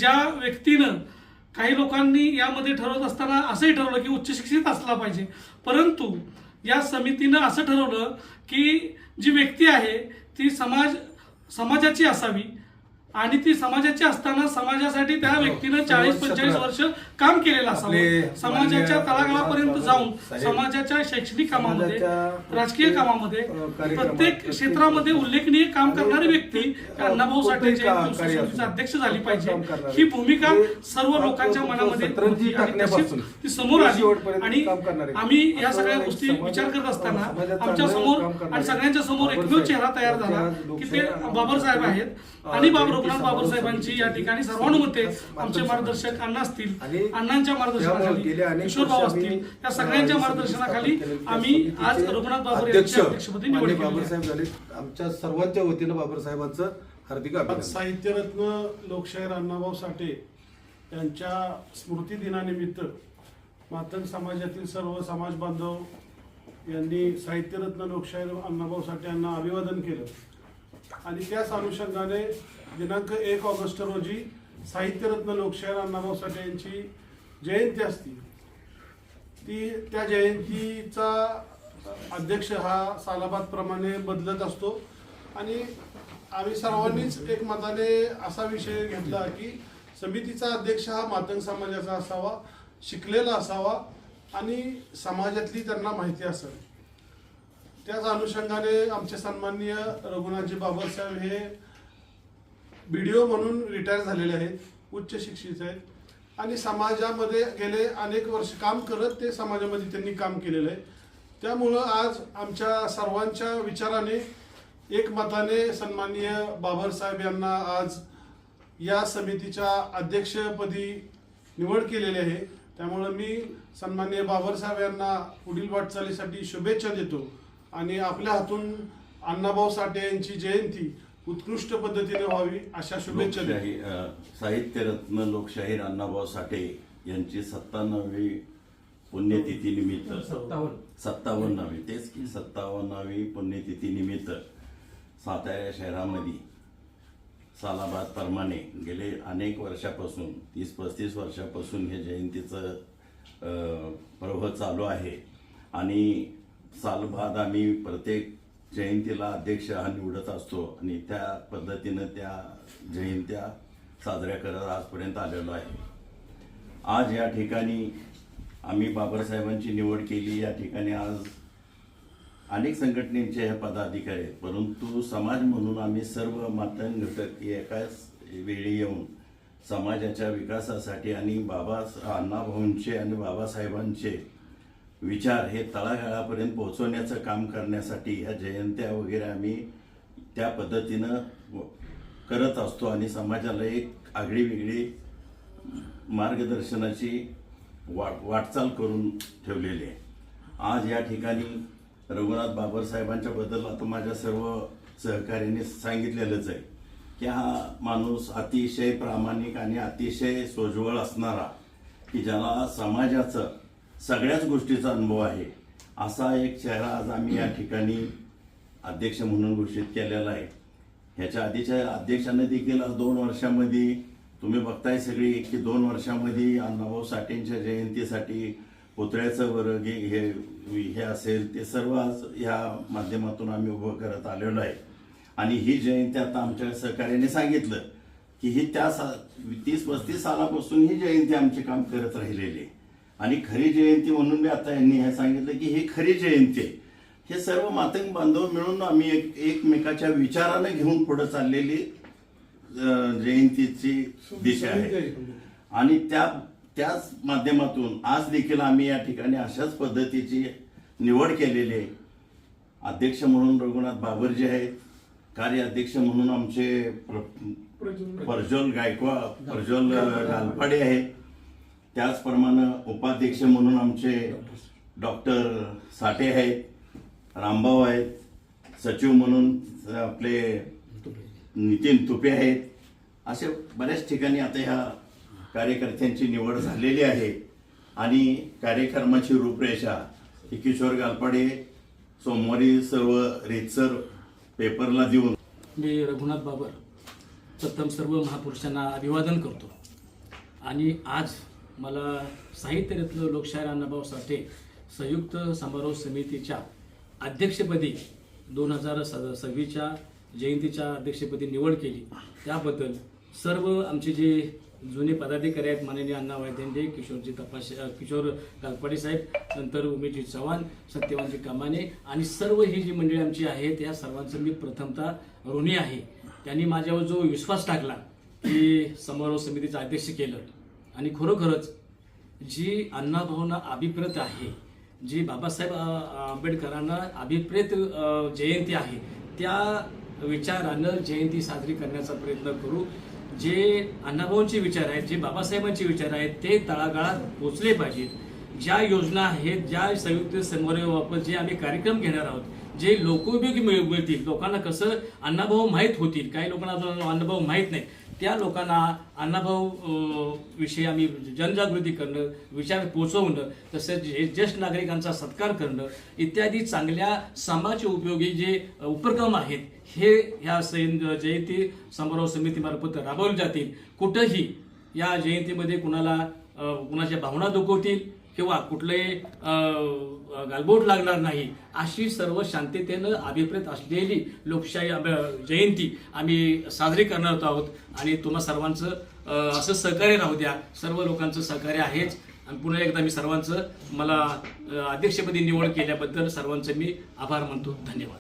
ज्या व्यक्तीनं काही लोकांनी यामध्ये ठरवत असताना असंही ठरवलं की उच्च शिक्षित असला पाहिजे, परंतु या समितीनं असं ठरवलं की जी व्यक्ती आहे ती समाजाची असावी आणि ती समाजाची असताना समाजासाठी त्या व्यक्तीनं 40-45 वर्ष काम केलेलं असावं, समाजाच्या तळागाळापर्यंत जाऊन समाजाच्या शैक्षणिक कामामध्ये, राजकीय कामामध्ये, प्रत्येक क्षेत्रामध्ये उल्लेखनीय काम करणारी व्यक्ती अण्णाभाऊ साठे जयंती समितीचे अध्यक्ष झाली पाहिजे, ही भूमिका सर्व लोकांच्या मनामध्ये होती आणि तशीच ती समोर आली। आणि आम्ही या सगळ्या गोष्टी विचार करत असताना आमच्या समोर आणि सगळ्यांच्या समोर एकमेव चेहरा तयार झाला की ते बाबासाहेब आहेत आणि रघुनाथ बाबासाहेबांची या ठिकाणी सर्वानुमते आमचे मार्गदर्शक अण्णा असतील, अण्णांच्या मार्गदर्शनाखाली किशोर भाऊ असतील, या सगळ्यांच्या मार्गदर्शनाखाली आम्ही आज रघुनाथ बाबर यांच्या अध्यक्षपदी निवड केली। आमच्या सर्वांच्या वतीनं बाबासाहेबांचं हार्दिक अभिनंदन। साहित्यरत्न लोकशाहीर अण्णाभाऊ साठे यांच्या स्मृती दिनानिमित्त मातंग समाजातील सर्व समाज बांधव यांनी साहित्यरत्न लोकशाहीर अण्णाभाऊ साठे यांना अभिवादन केलं आणि त्याच अनुषंगाने दिनांक 1 ऑगस्ट रोजी साहित्यरत्न लोकशाहीर अण्णाभाऊ साठे यांची जयंती असते, त्या जयंतीचा अध्यक्ष हा सालाबादप्रमाणे बदलत असतो आणि आम्ही सर्वांनीच एकमताने असा विषय घेतला की समितीचा अध्यक्ष हा मातंग समाजाचा असावा, शिकलेला असावा आणि समाजातली त्यांना माहिती असावी। त्याच अनुषंगाने आमचे सन्माननीय रघुनाथजी बाबरसाहेब हे BDO म्हणून रिटायर झालेले आहेत, उच्च शिक्षित आहेत आणि समाजामध्ये गेले अनेक वर्ष काम करत ते समाजामध्ये त्यांनी काम केलेलं आहे। त्यामुळं आज आमच्या सर्वांच्या विचाराने एकमताने सन्माननीय बाबरसाहेब यांना आज या समितीच्या अध्यक्षपदी निवड केलेली आहे। त्यामुळं मी सन्माननीय बाबरसाहेब यांना पुढील वाटचालीसाठी शुभेच्छा देतो आणि आपल्या हातून अण्णाभाऊ साठे यांची जयंती उत्कृष्ट पद्धतीने व्हावी अशा शुभेच्छा देतो। साहित्यरत्न लोकशाहीर अण्णाभाऊ साठे यांची 57वी पुण्यतिथी निमित्त 57वी तेच की 57वी पुण्यतिथी निमित्त सातारा शहरामध्ये सालाबाद प्रमाणे गेले अनेक वर्षापासून 30-35 वर्षापासून हे जयंतीचं पर्व चालू आहे आणि सालबाद आम्ही प्रत्येक जयंतीला अध्यक्ष हा निवडत असतो आणि त्या पद्धतीनं त्या जयंत्या साजऱ्या करत आजपर्यंत आलेलो आहे। आज या ठिकाणी आम्ही बाबासाहेबांची निवड केली, या ठिकाणी आज अनेक संघटनेचे हे पदाधिकारी आहेत, परंतु समाज म्हणून आम्ही सर्व मातंग घटक एकाच वेळी येऊन समाजाच्या विकासासाठी आणि अण्णाभाऊंचे आणि बाबासाहेबांचे विचार हे तळागाळापर्यंत पोहोचवण्याचं काम करण्यासाठी ह्या जयंत्या वगैरे आम्ही त्या पद्धतीनं करत असतो आणि समाजाला एक आगळी वेगळी मार्गदर्शनाची वाटचाल करून ठेवलेली आहे। आज या ठिकाणी रघुनाथ बाबरसाहेबांच्या बद्दल आता माझ्या सर्व सहकार्याने सांगितलेलंच आहे की हा माणूस अतिशय प्रामाणिक आणि अतिशय सोज्वळ असणारा, की ज्याला समाजाचं सगळ्याच गोष्टीचा अनुभव आहे, असा एक चेहरा आज आम्ही या ठिकाणी अध्यक्ष म्हणून घोषित केलेला आहे। ह्याच्या आधीच्या अध्यक्षांनी देखील आज 2 वर्षामध्ये तुम्ही बघताय सगळी की 2 वर्षामध्ये अण्णाभाऊ साठेंच्या जयंतीसाठी पुतळ्याचं वर्ग हे असेल ते सर्व आज ह्या माध्यमातून आम्ही उभं करत आलेलो आहे आणि ही जयंती आता आमच्या सहकार्याने सांगितलं की ही त्या 30-35 सालापासून ही जयंती आमचे काम करत राहिलेली आहे आणि खरी जयंती म्हणून मी आता यांनी हे सांगितलं की ही खरी जयंती आहे। हे सर्व मातंग बांधव मिळून आम्ही एकमेकाच्या विचाराने घेऊन पुढे चाललेली जयंतीची दिशा आहे आणि त्याच माध्यमातून आज देखील आम्ही या ठिकाणी अशाच पद्धतीची निवड केलेली आहे। अध्यक्ष म्हणून रघुनाथ बाबरजी आहेत, कार्याध्यक्ष म्हणून आमचे प्रज्वल गालपाडे आहेत, त्याचप्रमाणे उपाध्यक्ष म्हणून आमचे डॉक्टर साठे आहेत, रामभाऊ आहेत, सचिव म्हणून आपले नितीन तुपे आहेत। असे बऱ्याच ठिकाणी आता ह्या कार्यकर्त्यांची निवड झालेली आहे आणि कार्यक्रमाची रूपरेषा ही किशोर गालपाडे सोमवारी सर्व रीतसर पेपरला देऊन मी रघुनाथ बाबर प्रथम सर्व महापुरुषांना अभिवादन करतो आणि आज मला साहित्यरत्न लोकशाहीर अण्णाभाऊ साठे संयुक्त समारोह समितीच्या अध्यक्षपदी 2026च्या जयंतीच्या अध्यक्षपदी निवड केली, त्याबद्दल सर्व आमचे जे जुने पदाधिकारी आहेत, माननीय अण्णा वायदेंडे, किशोर गालपाडे साहेब, नंतर उमेशजी चव्हाण, सत्यवानजी कामाने आणि सर्व ही जी मंडळी आमची आहेत, या सर्वांचं मी प्रथमतः ऋणी आहे. त्यांनी माझ्यावर जो विश्वास टाकला की समारोह समितीचं अध्यक्ष केलं, आणि खरोखरच जी अण्णाभाऊंना अभिप्रेत आहे, जी बाबासाहेब आंबेडकरांना अभिप्रेत जयंती आहे, त्या विचारानं जयंती साजरी करण्याचा प्रयत्न करू. जे अण्णाभाऊंचे विचार आहेत, जे बाबासाहेबांचे विचार आहेत, ते तळागाळात पोचले पाहिजेत. ज्या योजना आहेत, ज्या संयुक्त समारोह जे आम्ही कार्यक्रम घेणार आहोत, जे लोकोपयोगी मिळतील, लोकांना कसं अण्णाभाऊ माहीत होतील, काही लोकांना अजून अण्णाभाऊ माहीत नाही, त्या लोकांना अण्णाभाऊ विषयी आम्ही जनजागृती करणं, विचार पोचवणं, तसेच ज्येष्ठ नागरिकांचा सत्कार करणं इत्यादी चांगल्या समाज उपयोगी जे उपक्रम आहेत, हे ह्या जयंती समारोह समितीमार्फत राबवले जातील. कुठंही या जयंतीमध्ये कुणाच्या भावना दुखवतील किंवा कुठलंही गालबोट लागणार नाही, अशी सर्व शांततेनं अभिप्रेत असलेली लोकशाही जयंती आम्ही साजरी करणार आहोत. आणि तुम्हा सर्वांचं असं सहकार्य राहू द्या. सर्व लोकांचं सहकार्य आहेच. आणि पुन्हा एकदा मी सर्वांचं, मला अध्यक्षपदी निवड केल्याबद्दल सर्वांचं मी आभार मानतो. धन्यवाद.